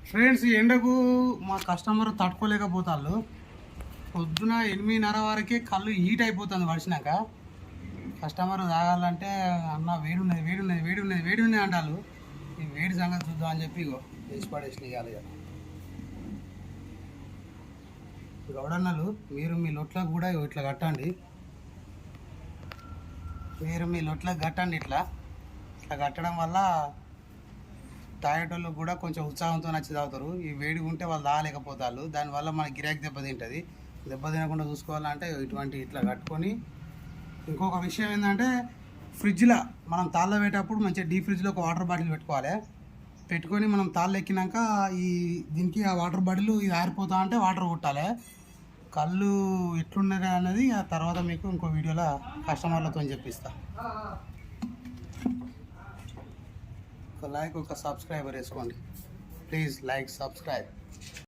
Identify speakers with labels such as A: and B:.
A: Friends, ఈ ఎండకు మా కస్టమర్ తట్టుకోలేకపోతాళ్ళు. పొద్దున 8:30 వరకే కళ్ళు హీట్ అయిపోతుంది వర్షినాక. కస్టమర్ తాగాలంటే అన్న వేడి ఉన్నది వేడి ఉన్నది వేడి ఉన్నది వేడి ఉన్నది అంటారు. ఈ వేడి సంగతి చూద్దాం అని చెప్పి ఇగో వేసి పడేసిన ఇవ్వాలి. గౌడన్నలు, మీరు మీ లొట్లకు కూడా ఇట్లా కట్టండి. ఇట్లా కట్టడం వల్ల తాగేటోళ్ళు కూడా కొంచెం ఉత్సాహంతో నచ్చి తాగుతారు. ఈ వేడి ఉంటే వాళ్ళు తాగలేకపోతారు. దానివల్ల మన గిరాకీ దెబ్బతింటుంది. దెబ్బతినకుండా చూసుకోవాలంటే ఇట్లా కట్టుకొని. ఇంకొక విషయం ఏంటంటే, ఫ్రిడ్జ్లో మనం తాళ్ళ పెట్టేటప్పుడు మంచిగా డీప్ ఫ్రిడ్జ్లో ఒక వాటర్ బాటిల్ పెట్టుకొని మనం తాళ్ళు ఎక్కినాక దీనికి ఆ వాటర్ బాటిల్ ఇది ఆరిపోతా అంటే వాటర్ కొట్టాలి. కళ్ళు ఎట్లున్నది అన్నది ఆ తర్వాత మీకు ఇంకో వీడియోలో కస్టమర్లతో చెప్పిస్తా. ఒక లైక్, ఒక సబ్స్క్రైబర్ వేసుకోండి ప్లీజ్. Like, subscribe.